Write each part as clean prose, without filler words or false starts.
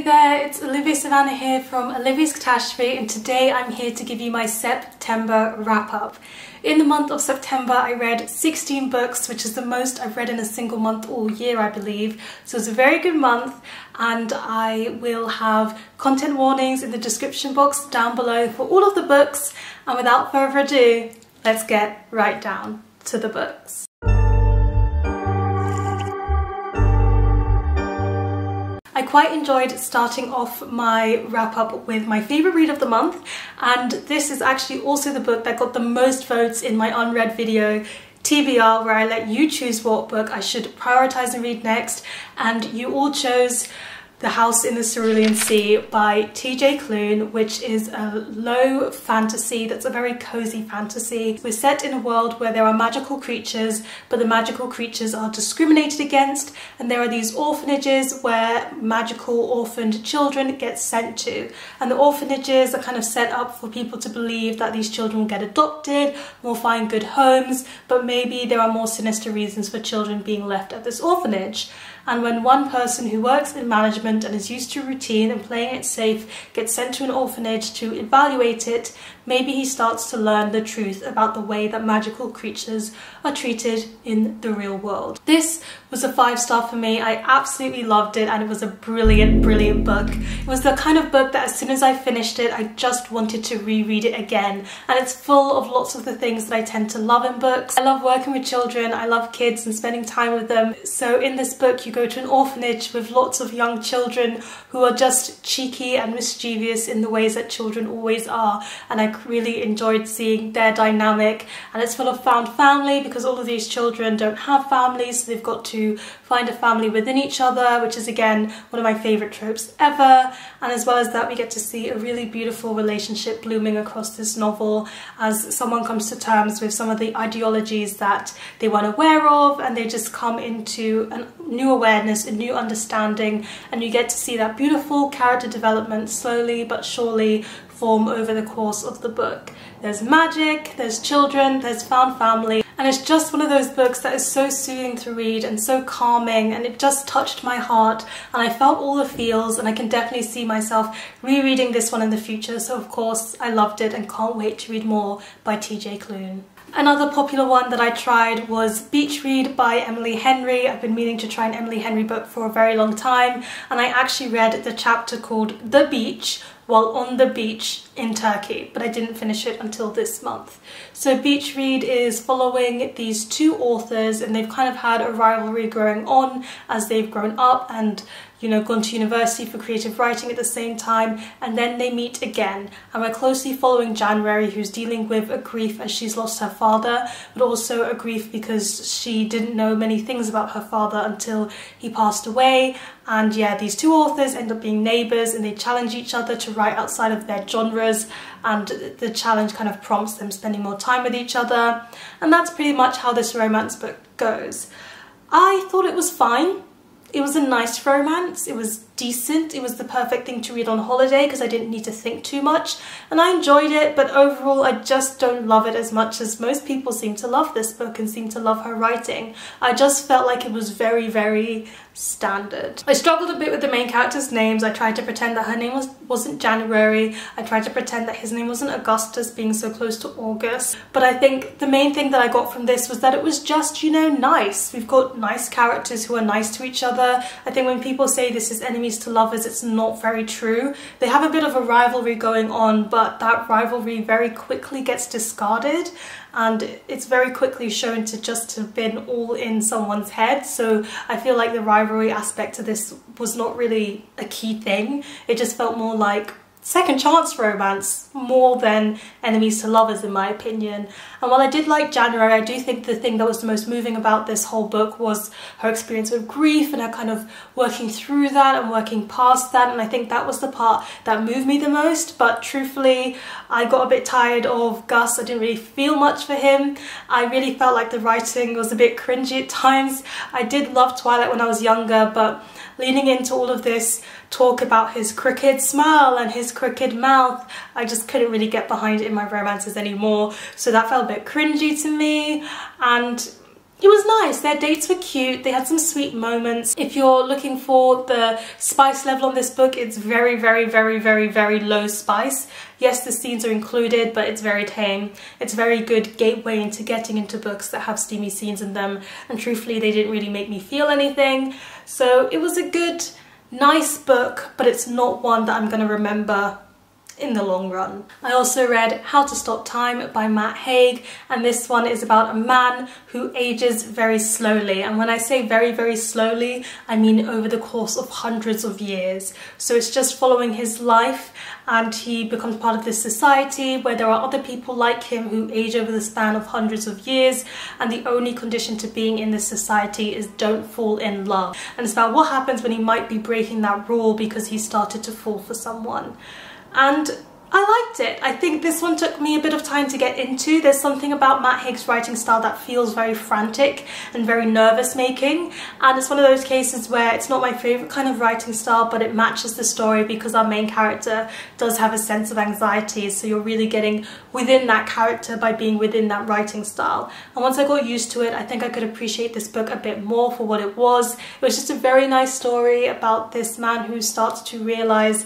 there, it's Olivia Savannah here from Olivia's Catastrophe, and today I'm here to give you my September wrap-up. In the month of September I read 16 books, which is the most I've read in a single month all year, I believe. So it's a very good month, and I will have content warnings in the description box down below for all of the books. And without further ado, let's get right down to the books. I quite enjoyed starting off my wrap-up with my favourite read of the month, and this is actually also the book that got the most votes in my unread video, TBR, where I let you choose what book I should prioritise and read next, and you all chose The House in the Cerulean Sea by TJ Klune, which is a low fantasy that's a very cozy fantasy. We're set in a world where there are magical creatures, but the magical creatures are discriminated against, and there are these orphanages where magical orphaned children get sent to. And the orphanages are kind of set up for people to believe that these children will get adopted, will find good homes, but maybe there are more sinister reasons for children being left at this orphanage. And when one person who works in management and is used to routine and playing it safe gets sent to an orphanage to evaluate it, maybe he starts to learn the truth about the way that magical creatures are treated in the real world. This was a 5-star for me. I absolutely loved it, and it was a brilliant, brilliant book. It was the kind of book that as soon as I finished it, I just wanted to reread it again. And it's full of lots of the things that I tend to love in books. I love working with children, I love kids and spending time with them. So in this book, you go to an orphanage with lots of young children who are just cheeky and mischievous in the ways that children always are, and I really enjoyed seeing their dynamic. And it's full of found family because all of these children don't have families, so they've got to find a family within each other, which is again one of my favourite tropes ever. And as well as that, we get to see a really beautiful relationship blooming across this novel as someone comes to terms with some of the ideologies that they weren't aware of, and they just come into a new awareness, a new understanding, and you get to see that beautiful character development slowly but surely form over the course of the book. There's magic, there's children, there's found family, and it's just one of those books that is so soothing to read and so calming, and it just touched my heart, and I felt all the feels, and I can definitely see myself rereading this one in the future. So of course I loved it and can't wait to read more by TJ Klune. Another popular one that I tried was Beach Read by Emily Henry. I've been meaning to try an Emily Henry book for a very long time, and I actually read the chapter called The Beach while on the beach in Turkey, but I didn't finish it until this month. So Beach Read is following these two authors, and they've kind of had a rivalry growing on as they've grown up and, you know, gone to university for creative writing at the same time, and then they meet again. And we're closely following January, who's dealing with a grief as she's lost her father, but also a grief because she didn't know many things about her father until he passed away. And yeah, these two authors end up being neighbours, and they challenge each other to write outside of their genres, and the challenge kind of prompts them spending more time with each other. And that's pretty much how this romance book goes. I thought it was fine. It was a nice romance, it was decent, it was the perfect thing to read on holiday because I didn't need to think too much, and I enjoyed it, but overall I just don't love it as much as most people seem to love this book and seem to love her writing. I just felt like it was very, very standard. I struggled a bit with the main characters' names. I tried to pretend that her name wasn't January, I tried to pretend that his name wasn't Augustus, being so close to August, but I think the main thing that I got from this was that it was just, you know, nice. We've got nice characters who are nice to each other. I think when people say this is enemies to lovers, it's not very true. They have a bit of a rivalry going on, but that rivalry very quickly gets discarded, and it's very quickly shown to just have been all in someone's head. So I feel like the rivalry aspect to this was not really a key thing. It just felt more like second chance romance more than enemies to lovers, in my opinion. And while I did like January, I do think the thing that was the most moving about this whole book was her experience with grief and her kind of working through that and working past that, and I think that was the part that moved me the most. But truthfully, I got a bit tired of Gus. I didn't really feel much for him. I really felt like the writing was a bit cringy at times. I did love Twilight when I was younger, but leaning into all of this talk about his crooked smile and his crooked mouth, I just couldn't really get behind it in my romances anymore. So that felt a bit cringy to me, and it was nice. Their dates were cute, they had some sweet moments. If you're looking for the spice level on this book, it's very, very, very, very, very low spice. Yes, the scenes are included, but it's very tame. It's a very good gateway into getting into books that have steamy scenes in them, and truthfully they didn't really make me feel anything. So it was a good, nice book, but it's not one that I'm going to remember in the long run. I also read How to Stop Time by Haig, and this one is about a man who ages very slowly, and when I say very, very slowly, I mean over the course of hundreds of years. So it's just following his life, and he becomes part of this society where there are other people like him who age over the span of hundreds of years, and the only condition to being in this society is don't fall in love. And it's about what happens when he might be breaking that rule because he started to fall for someone. And I liked it. I think this one took me a bit of time to get into. There's something about Haig's writing style that feels very frantic and very nervous making, and it's one of those cases where it's not my favourite kind of writing style, but it matches the story because our main character does have a sense of anxiety, so you're really getting within that character by being within that writing style. And once I got used to it, I think I could appreciate this book a bit more for what it was. It was just a very nice story about this man who starts to realise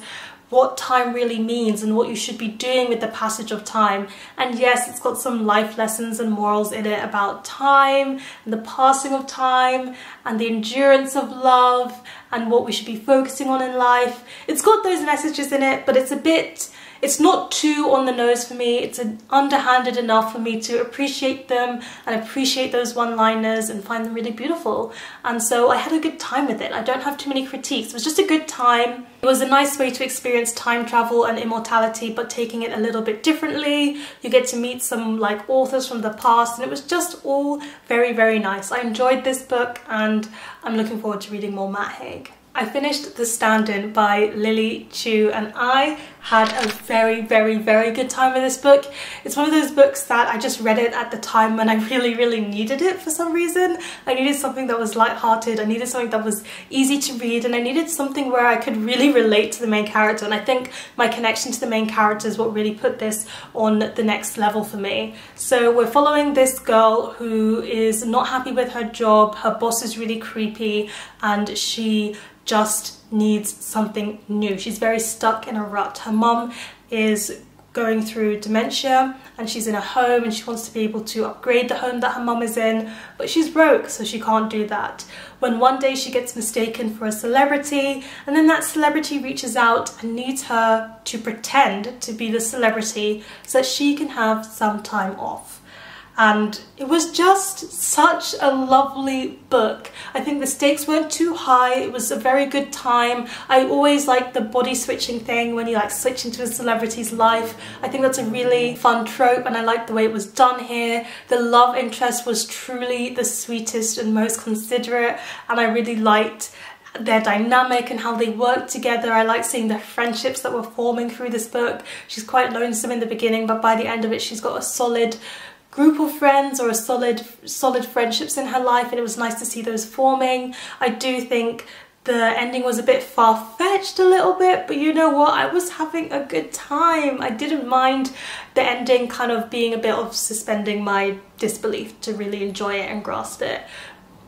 what time really means and what you should be doing with the passage of time. And yes, it's got some life lessons and morals in it about time and the passing of time and the endurance of love and what we should be focusing on in life. It's got those messages in it, but it's not too on the nose for me. It's underhanded enough for me to appreciate them and appreciate those one-liners and find them really beautiful. And so I had a good time with it. I don't have too many critiques. It was just a good time. It was a nice way to experience time travel and immortality, but taking it a little bit differently. You get to meet some like authors from the past, and it was just all very, very nice. I enjoyed this book, and I'm looking forward to reading more Haig. I finished The Standin by Lily Chu, and I had a very, very, very good time with this book. It's one of those books that I just read it at the time when I really, really needed it for some reason. I needed something that was light-hearted, I needed something that was easy to read, and I needed something where I could really relate to the main character, and I think my connection to the main character is what really put this on the next level for me. So we're following this girl who is not happy with her job, her boss is really creepy, and she just needs something new. She's very stuck in a rut. Her mum is going through dementia and she's in a home, and she wants to be able to upgrade the home that her mum is in, but she's broke, so she can't do that. When one day she gets mistaken for a celebrity, and then that celebrity reaches out and needs her to pretend to be the celebrity so that she can have some time off. And it was just such a lovely book. I think the stakes weren't too high. It was a very good time. I always like the body switching thing when you like switch into a celebrity's life. I think that's a really fun trope, and I like the way it was done here. The love interest was truly the sweetest and most considerate, and I really liked their dynamic and how they worked together. I like seeing the friendships that were forming through this book. She's quite lonesome in the beginning, but by the end of it she's got a solid group of friends, or a solid friendships in her life, and it was nice to see those forming. I do think the ending was a bit far-fetched a little bit, but you know what, I was having a good time. I didn't mind the ending kind of being a bit of suspending my disbelief to really enjoy it and grasp it.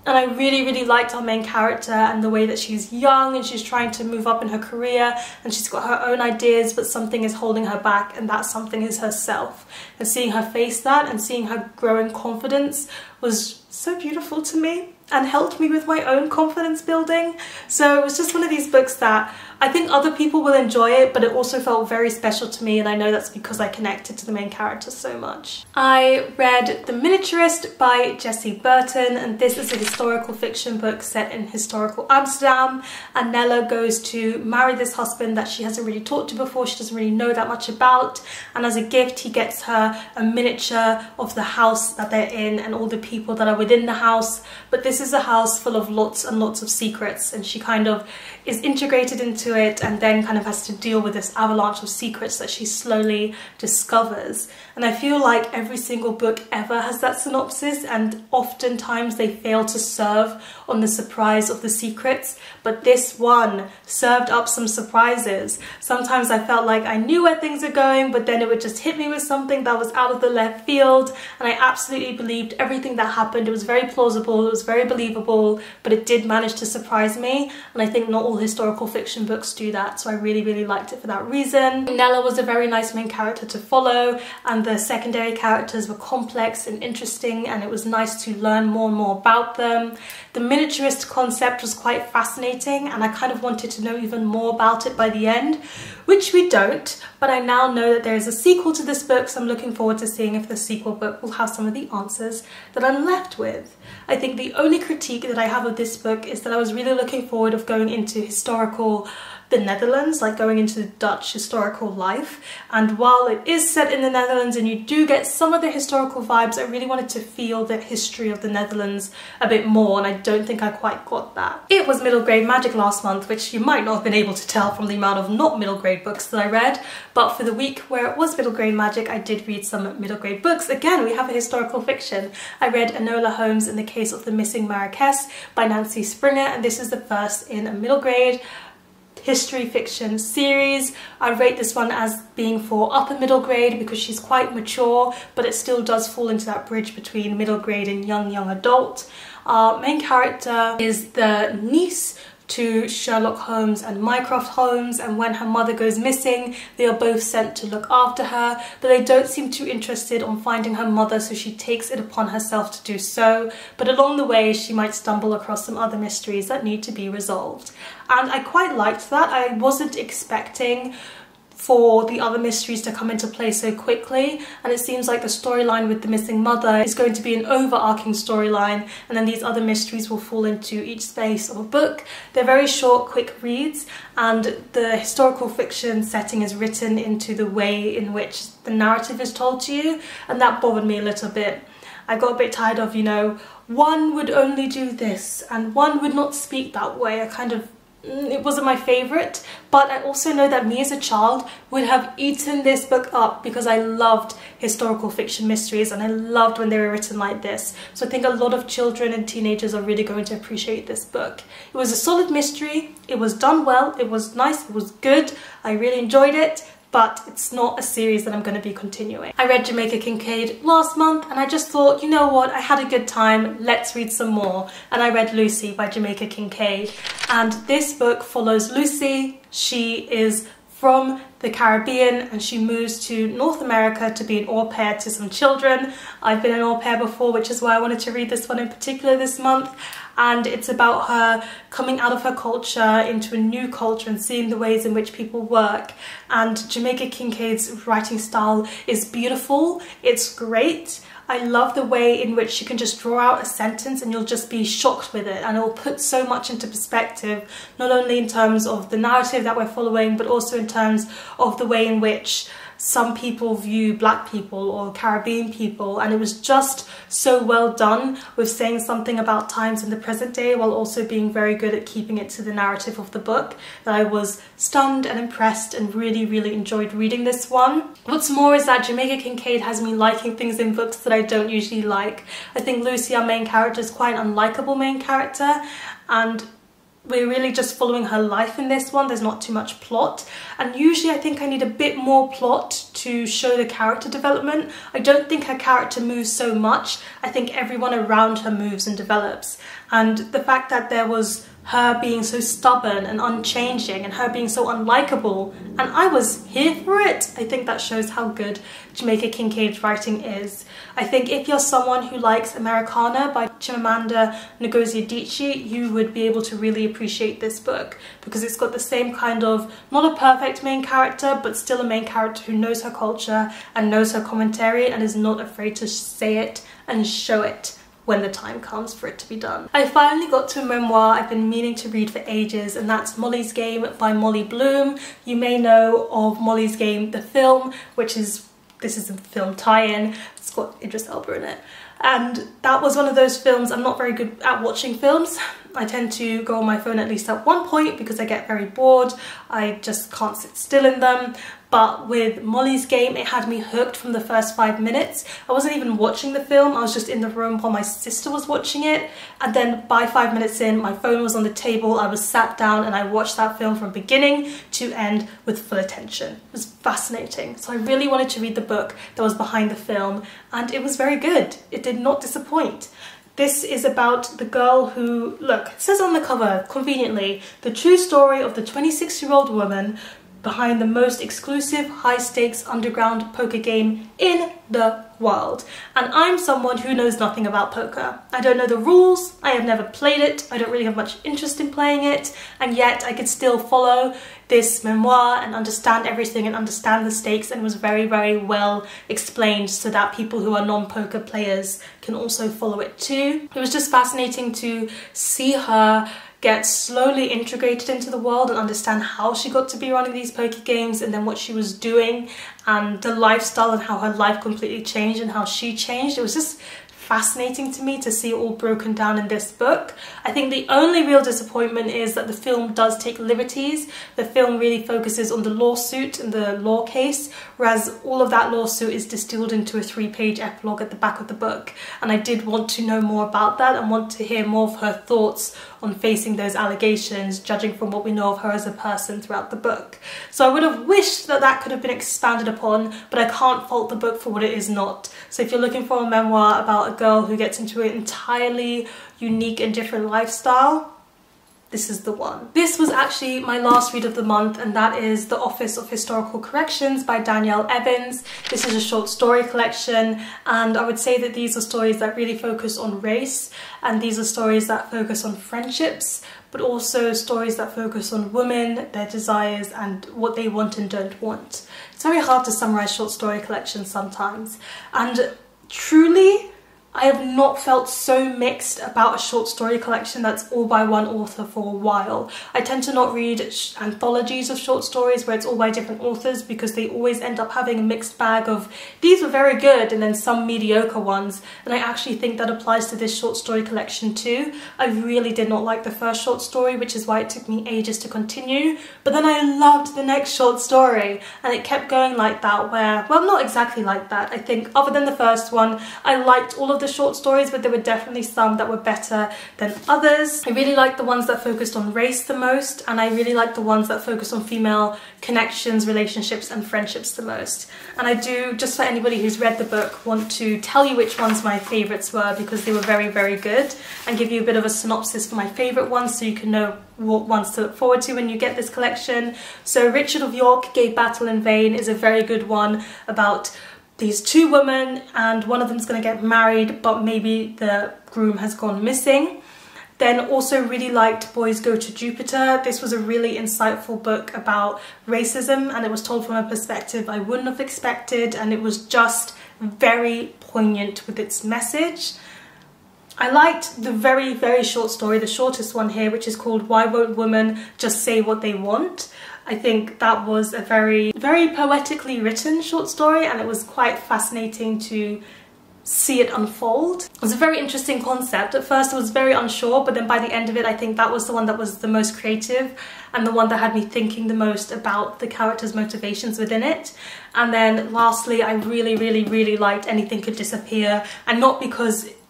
And I really, really liked our main character and the way that she's young and she's trying to move up in her career, and she's got her own ideas, but something is holding her back, and that something is herself. And seeing her face that and seeing her growing confidence was so beautiful to me and helped me with my own confidence building. So it was just one of these books that I think other people will enjoy it, but it also felt very special to me, and I know that's because I connected to the main character so much. I read The Miniaturist by Jessie Burton, and this is a historical fiction book set in historical Amsterdam. And Nella goes to marry this husband that she hasn't really talked to before, she doesn't really know that much about, and as a gift he gets her a miniature of the house that they're in and all the people that are within the house. But this is a house full of lots and lots of secrets, and she kind of is integrated into into it and then kind of has to deal with this avalanche of secrets that she slowly discovers. And I feel like every single book ever has that synopsis, and oftentimes they fail to serve on the surprise of the secrets, but this one served up some surprises. Sometimes I felt like I knew where things are going, but then it would just hit me with something that was out of the left field, and I absolutely believed everything that happened. It was very plausible, it was very believable, but it did manage to surprise me, and I think not all historical fiction books do that, so I really liked it for that reason. Nella was a very nice main character to follow, and the secondary characters were complex and interesting, and it was nice to learn more and more about them. The miniaturist concept was quite fascinating, and I kind of wanted to know even more about it by the end, which we don't, but I now know that there is a sequel to this book, so I'm looking forward to seeing if the sequel book will have some of the answers that I'm left with. I think the only critique that I have of this book is that I was really looking forward of going into the Netherlands, like going into Dutch historical life, and while it is set in the Netherlands and you do get some of the historical vibes, I really wanted to feel the history of the Netherlands a bit more, and I don't think I quite got that. It was middle grade magic last month, which you might not have been able to tell from the amount of not middle grade books that I read, but for the week where it was middle grade magic, I did read some middle grade books. Again, we have a historical fiction. I read Enola Holmes in the Case of the Missing Marquess by Nancy Springer, and this is the first in a middle grade history fiction series. I rate this one as being for upper middle grade because she's quite mature, but it still does fall into that bridge between middle grade and young adult. Our main character is the niece to Sherlock Holmes and Mycroft Holmes, and when her mother goes missing, they are both sent to look after her, but they don't seem too interested on finding her mother, so she takes it upon herself to do so, but along the way she might stumble across some other mysteries that need to be resolved. And I quite liked that. I wasn't expecting for the other mysteries to come into play so quickly, and it seems like the storyline with the missing mother is going to be an overarching storyline, and then these other mysteries will fall into each space of a book. They're very short, quick reads, and the historical fiction setting is written into the way in which the narrative is told to you, and that bothered me a little bit. I got a bit tired of, you know, one would only do this and one would not speak that way. It wasn't my favourite, but I also know that me as a child would have eaten this book up because I loved historical fiction mysteries and I loved when they were written like this. So I think a lot of children and teenagers are really going to appreciate this book. It was a solid mystery, it was done well, it was nice, it was good, I really enjoyed it, but it's not a series that I'm going to be continuing. I read Jamaica Kincaid last month and I just thought, you know what, I had a good time, let's read some more. And I read Lucy by Jamaica Kincaid. And this book follows Lucy. She is from the Caribbean and she moves to North America to be an au pair to some children. I've been an au pair before, which is why I wanted to read this one in particular this month. And it's about her coming out of her culture into a new culture and seeing the ways in which people work. And Jamaica Kincaid's writing style is beautiful, it's great. I love the way in which she can just draw out a sentence and you'll just be shocked with it, and it will put so much into perspective, not only in terms of the narrative that we're following, but also in terms of the way in which some people view black people or Caribbean people, and it was just so well done with saying something about times in the present day while also being very good at keeping it to the narrative of the book that I was stunned and impressed and really enjoyed reading this one. What's more is that Jamaica Kincaid has me liking things in books that I don't usually like. I think Lucy, our main character, is quite an unlikable main character, and we're really just following her life in this one. There's not too much plot, and usually I think I need a bit more plot to show the character development. I don't think her character moves so much. I think everyone around her moves and develops, and the fact that there was her being so stubborn and unchanging and her being so unlikable, and I was here for it, I think that shows how good Jamaica Kincaid's writing is. I think if you're someone who likes Americana by Chimamanda Ngozi Adichie, you would be able to really appreciate this book because it's got the same kind of, not a perfect main character, but still a main character who knows her culture and knows her commentary and is not afraid to say it and show it when the time comes for it to be done. I finally got to a memoir I've been meaning to read for ages, and that's Molly's Game by Molly Bloom. You may know of Molly's Game, the film, this is a film tie-in. It's got Idris Elba in it. And that was one of those films, I'm not very good at watching films, I tend to go on my phone at least at one point because I get very bored. I just can't sit still in them. But with Molly's Game, it had me hooked from the first 5 minutes. I wasn't even watching the film, I was just in the room while my sister was watching it. And then by 5 minutes in, my phone was on the table, I was sat down and I watched that film from beginning to end with full attention. It was fascinating. So I really wanted to read the book that was behind the film, and it was very good. It did not disappoint. This is about the girl who, look, it says on the cover, conveniently, the true story of the 26-year-old woman behind the most exclusive, high-stakes underground poker game in the world. And I'm someone who knows nothing about poker. I don't know the rules, I have never played it, I don't really have much interest in playing it, and yet I could still follow this memoir and understand everything and understand the stakes, and it was very, very well explained so that people who are non-poker players can also follow it too. It was just fascinating to see her get slowly integrated into the world and understand how she got to be running these poker games, and then what she was doing and the lifestyle and how her life completely changed and how she changed. It was just fascinating to me to see it all broken down in this book. I think the only real disappointment is that the film does take liberties. The film really focuses on the lawsuit and the law case, whereas all of that lawsuit is distilled into a 3-page epilogue at the back of the book. And I did want to know more about that and want to hear more of her thoughts on facing those allegations, judging from what we know of her as a person throughout the book. So I would have wished that that could have been expanded upon, but I can't fault the book for what it is not. So if you're looking for a memoir about a girl who gets into an entirely unique and different lifestyle, this is the one. This was actually my last read of the month, and that is The Office of Historical Corrections by Danielle Evans. This is a short story collection, and I would say that these are stories that really focus on race, and these are stories that focus on friendships, but also stories that focus on women, their desires, and what they want and don't want. It's very hard to summarize short story collections sometimes, and truly, I have not felt so mixed about a short story collection that's all by one author for a while. I tend to not read anthologies of short stories where it's all by different authors, because they always end up having a mixed bag of these were very good and then some mediocre ones, and I actually think that applies to this short story collection too. I really did not like the first short story, which is why it took me ages to continue, but then I loved the next short story, and it kept going like that, where, well, not exactly like that. I think other than the first one, I liked all of the short stories, but there were definitely some that were better than others. I really liked the ones that focused on race the most, and I really liked the ones that focused on female connections, relationships and friendships the most. And I do, just for anybody who's read the book, want to tell you which ones my favourites were, because they were very, very good, and give you a bit of a synopsis for my favourite ones so you can know what ones to look forward to when you get this collection. So Richard of York gave battle in vain is a very good one about these two women, and one of them's going to get married, but maybe the groom has gone missing. Then also really liked Boys Go to Jupiter. This was a really insightful book about racism, and it was told from a perspective I wouldn't have expected, and it was just very poignant with its message. I liked the very, very short story, the shortest one here, which is called Why Won't Women Just Say What They Want? I think that was a very, very poetically written short story, and it was quite fascinating to see it unfold. It was a very interesting concept. At first I was very unsure, but then by the end of it I think that was the one that was the most creative and the one that had me thinking the most about the characters' motivations within it. And then lastly, I really, really, really liked Anything Could Disappear, and not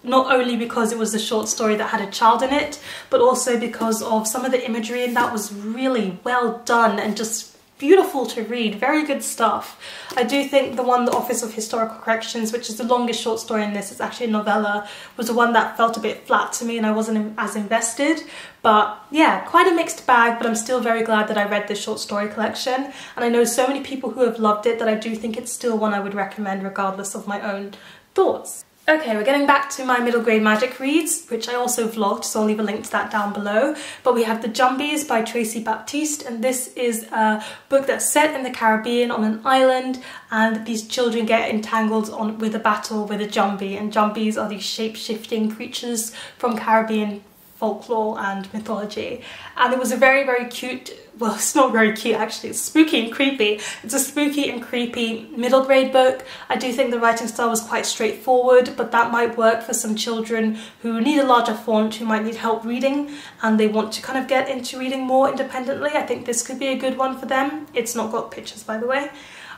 only because it was a short story that had a child in it, but also because of some of the imagery in that was really well done and just beautiful to read. Very good stuff. I do think the one, The Office of Historical Corrections, which is the longest short story in this, it's actually a novella, was the one that felt a bit flat to me and I wasn't as invested. But yeah, quite a mixed bag, but I'm still very glad that I read this short story collection, and I know so many people who have loved it that I do think it's still one I would recommend regardless of my own thoughts. Okay, we're getting back to my middle grade magic reads, which I also vlogged, so I'll leave a link to that down below. But we have Thejumbies by Tracey Baptiste, and this is a book that's set in the Caribbean on an island, and these children get entangled with a battle with a Jumbie, and Jumbies are these shape-shifting creatures from Caribbean folklore and mythology. And it was a very, very cute well, it's not very cute actually, it's spooky and creepy. It's a spooky and creepy middle grade book. I do think the writing style was quite straightforward, but that might work for some children who need a larger font, who might need help reading, and they want to kind of get into reading more independently. I think this could be a good one for them. It's not got pictures, by the way.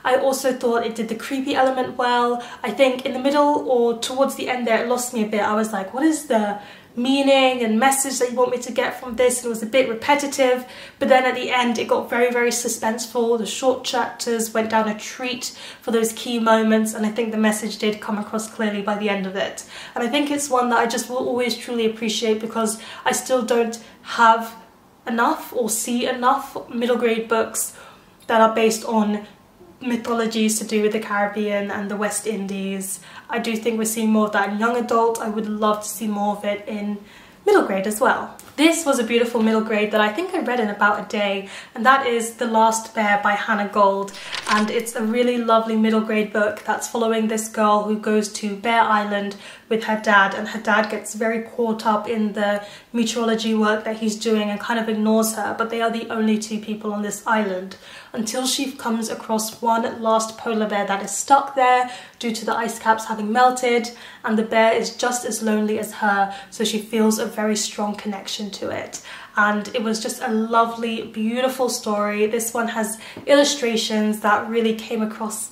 I also thought it did the creepy element well. I think in the middle or towards the end there, it lost me a bit. I was like, what is the meaning and message that you want me to get from this? And it was a bit repetitive, but then at the end it got very, very suspenseful. The short chapters went down a treat for those key moments, and I think the message did come across clearly by the end of it. And I think it's one that I just will always truly appreciate, because I still don't have enough or see enough middle grade books that are based on mythologies to do with the Caribbean and the West Indies. I do think we're seeing more of that in young adult. I would love to see more of it in middle grade as well. This was a beautiful middle grade that I think I read in about a day, and that is The Last Bear by Hannah Gold. And it's a really lovely middle grade book that's following this girl who goes to Bear Island with her dad, and her dad gets very caught up in the meteorology work that he's doing and kind of ignores her, but they are the only two people on this island until she comes across one last polar bear that is stuck there due to the ice caps having melted, and the bear is just as lonely as her, so she feels a very strong connection to it. And it was just a lovely, beautiful story. This one has illustrations that really came across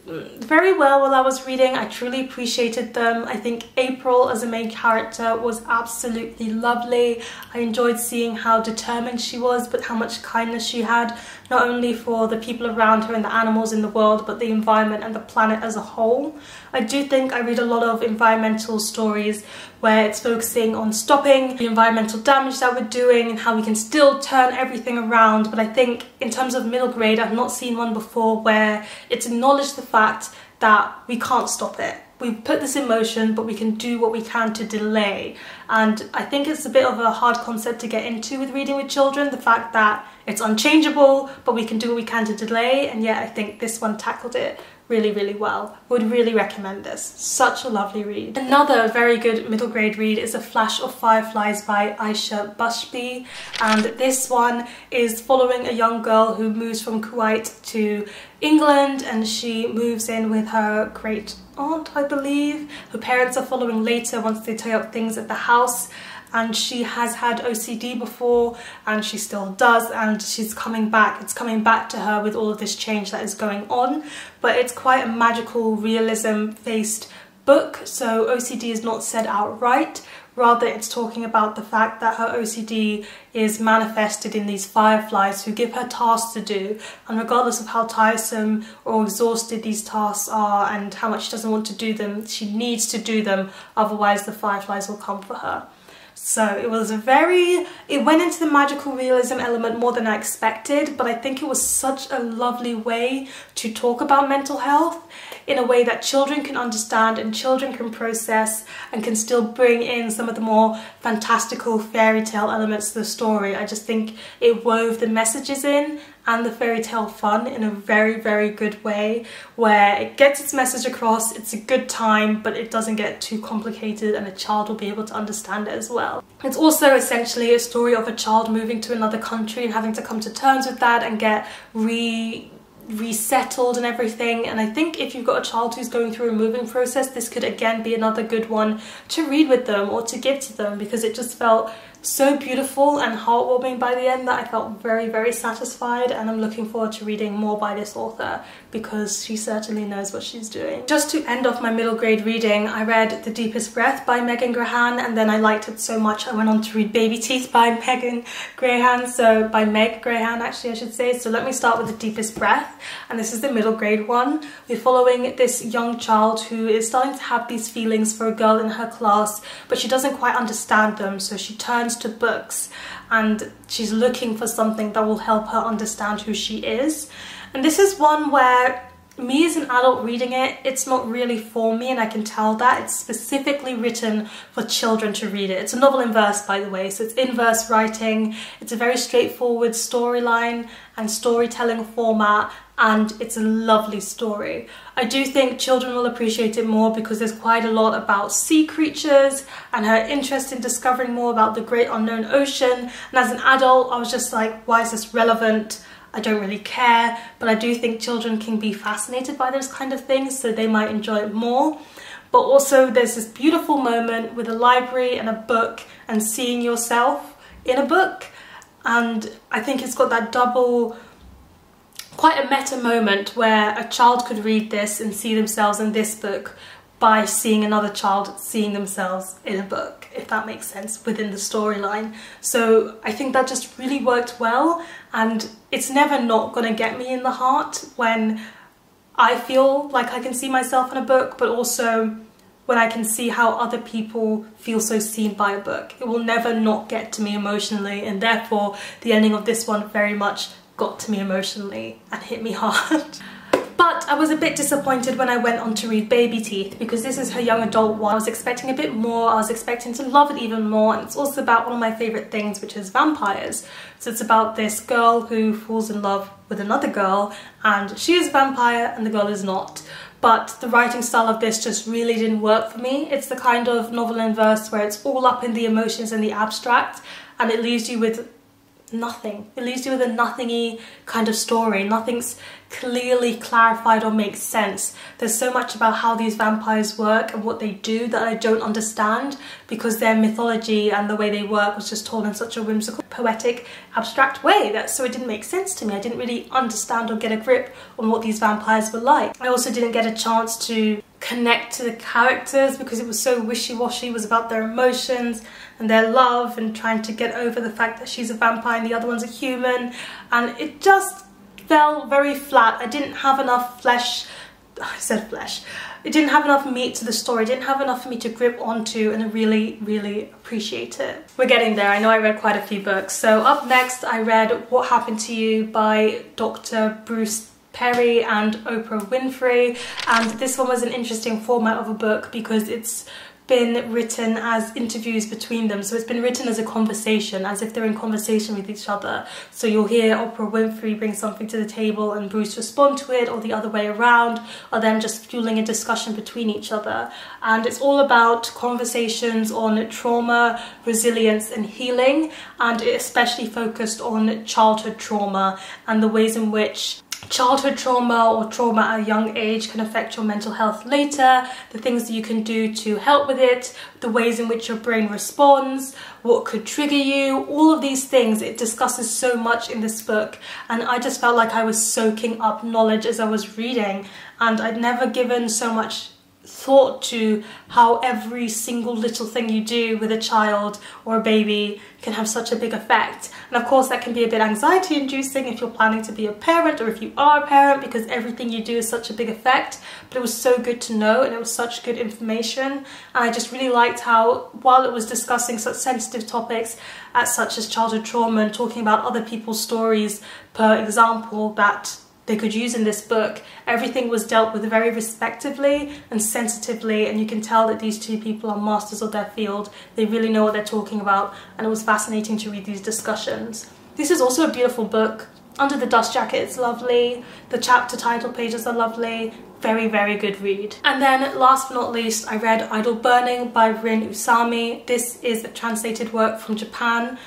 very well while I was reading. I truly appreciated them. I think April as a main character was absolutely lovely. I enjoyed seeing how determined she was, but how much kindness she had, not only for the people around her and the animals in the world, but the environment and the planet as a whole. I do think I read a lot of environmental stories where it's focusing on stopping the environmental damage that we're doing and how we can still turn everything around, but I think in terms of middle grade, I've not seen one before where it's acknowledged the fact that we can't stop it. We put this in motion, but we can do what we can to delay. And I think it's a bit of a hard concept to get into with reading with children, the fact that it's unchangeable, but we can do what we can to delay. And yet I think this one tackled it really, really well. Would really recommend this. Such a lovely read. Another very good middle grade read is A Flash of Fireflies by Aisha Bushby, and this one is following a young girl who moves from Kuwait to England, and she moves in with her great aunt, I believe. Her parents are following later once they tie up things at the house, and she has had OCD before and she still does, and she's coming back. It's coming back to her with all of this change that is going on, but it's quite a magical realism based book, so OCD is not said outright. Rather, it's talking about the fact that her OCD is manifested in these fireflies who give her tasks to do, and regardless of how tiresome or exhausted these tasks are and how much she doesn't want to do them, she needs to do them, otherwise the fireflies will come for her. So it went into the magical realism element more than I expected, but I think it was such a lovely way to talk about mental health in a way that children can understand and children can process, and can still bring in some of the more fantastical fairy tale elements to the story. I just think it wove the messages in and the fairy tale fun in a very, very good way, where it gets its message across, it's a good time, but it doesn't get too complicated and a child will be able to understand it as well. It's also essentially a story of a child moving to another country and having to come to terms with that and get resettled and everything. And I think if you've got a child who's going through a moving process, this could again be another good one to read with them or to give to them, because it just felt so beautiful and heartwarming by the end that I felt very, very satisfied, and I'm looking forward to reading more by this author because she certainly knows what she's doing. Just to end off my middle grade reading, I read The Deepest Breath by Grehan, and then I liked it so much I went on to read Baby Teeth by Grehan, so by Meg Grehan actually I should say. So let me start with The Deepest Breath, and this is the middle grade one. We're following this young child who is starting to have these feelings for a girl in her class, but she doesn't quite understand them, so she turns to books and she's looking for something that will help her understand who she is. And this is one where me as an adult reading it, it's not really for me, and I can tell that. It's specifically written for children to read it. It's a novel in verse, by the way, so it's in verse writing. It's a very straightforward storyline and storytelling format, and it's a lovely story. I do think children will appreciate it more because there's quite a lot about sea creatures and her interest in discovering more about the great unknown ocean. And as an adult, I was just like, why is this relevant? I don't really care, but I do think children can be fascinated by those kind of things, so they might enjoy it more. But also there's this beautiful moment with a library and a book and seeing yourself in a book. And I think it's got that double, quite a meta moment where a child could read this and see themselves in this book by seeing another child seeing themselves in a book, if that makes sense, within the storyline. So I think that just really worked well, and it's never not gonna get me in the heart when I feel like I can see myself in a book, but also when I can see how other people feel so seen by a book. It will never not get to me emotionally, and therefore the ending of this one very much got to me emotionally and hit me hard. But I was a bit disappointed when I went on to read Baby Teeth, because this is her young adult one. I was expecting a bit more, I was expecting to love it even more, and it's also about one of my favourite things, which is vampires. So it's about this girl who falls in love with another girl, and she is a vampire and the girl is not. But the writing style of this just really didn't work for me. It's the kind of novel in verse where it's all up in the emotions and the abstract, and it leaves you with nothing. It leaves you with a nothingy kind of story. Nothing's clearly clarified or makes sense. There's so much about how these vampires work and what they do that I don't understand, because their mythology and the way they work was just told in such a whimsical, poetic, abstract way, so it didn't make sense to me. I didn't really understand or get a grip on what these vampires were like. I also didn't get a chance to connect to the characters because it was so wishy-washy. It was about their emotions and their love and trying to get over the fact that she's a vampire and the other one's a human, and it just fell very flat. I didn't have enough it didn't have enough meat to the story. It didn't have enough for me to grip onto and really appreciate it. We're getting there. I know I read quite a few books. So up next I read What Happened to You by Dr. Bruce Perry and Oprah Winfrey, and this one was an interesting format of a book because it's been written as interviews between them. So it's been written as a conversation, as if they're in conversation with each other. So you'll hear Oprah Winfrey bring something to the table and Bruce respond to it, or the other way around, or them just fueling a discussion between each other. And it's all about conversations on trauma, resilience and healing, and it especially focused on childhood trauma and the ways in which childhood trauma or trauma at a young age can affect your mental health later, the things that you can do to help with it, the ways in which your brain responds, what could trigger you, all of these things. It discusses so much in this book, and I just felt like I was soaking up knowledge as I was reading, and I'd never given so much thought to how every single little thing you do with a child or a baby can have such a big effect. And of course that can be a bit anxiety inducing if you're planning to be a parent, or if you are a parent, because everything you do is such a big effect. But it was so good to know, and it was such good information, and I just really liked how, while it was discussing such sensitive topics such as childhood trauma and talking about other people's stories per example that they could use in this book, everything was dealt with very respectively and sensitively, and you can tell that these two people are masters of their field. They really know what they're talking about, and it was fascinating to read these discussions. This is also a beautiful book. Under the Dust Jacket, it's lovely. The chapter title pages are lovely. Very good read. And then last but not least, I read Idle Burning by Usami. This is a translated work from Japan,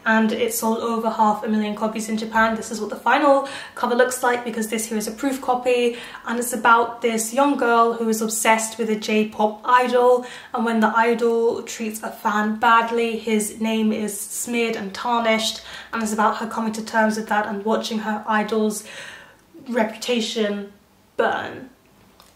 and it sold over 500,000 copies in Japan. This is what the final cover looks like, because this here is a proof copy, and it's about this young girl who is obsessed with a J-pop idol, and when the idol treats a fan badly, his name is smeared and tarnished, and it's about her coming to terms with that and watching her idol's reputation burn.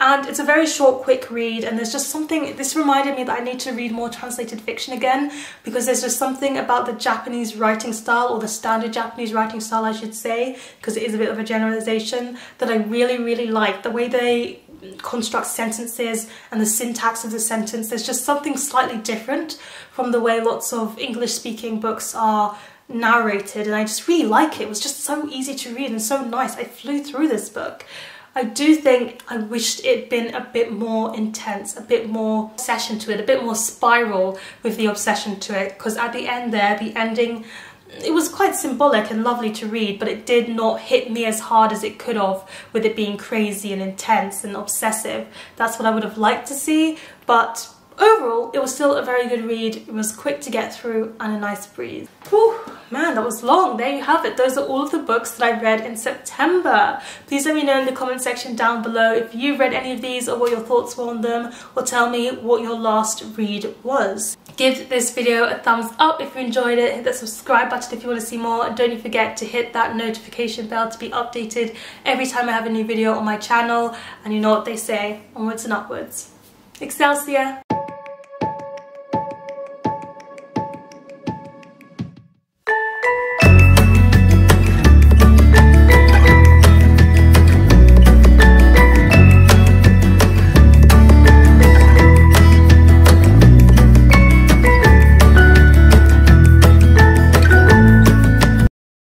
And it's a very short, quick read, and there's just something, this reminded me that I need to read more translated fiction again, because there's just something about the Japanese writing style, or the standard Japanese writing style I should say, because it is a bit of a generalization, that I really like. The way they construct sentences and the syntax of the sentence, there's just something slightly different from the way lots of English-speaking books are narrated, and I just really like it. It was just so easy to read and so nice. I flew through this book. I do think I wished it'd been a bit more intense, a bit more obsession to it, a bit more spiral with the obsession to it, because at the end there, the ending, it was quite symbolic and lovely to read, but it did not hit me as hard as it could have, with it being crazy and intense and obsessive. That's what I would have liked to see, but overall it was still a very good read. It was quick to get through and a nice breeze. Whew, man, that was long. There you have it. Those are all of the books that I read in September. Please let me know in the comment section down below if you've read any of these or what your thoughts were on them, or tell me what your last read was. Give this video a thumbs up if you enjoyed it, hit that subscribe button if you want to see more, and don't forget to hit that notification bell to be updated every time I have a new video on my channel. And you know what they say, onwards and upwards. Excelsior!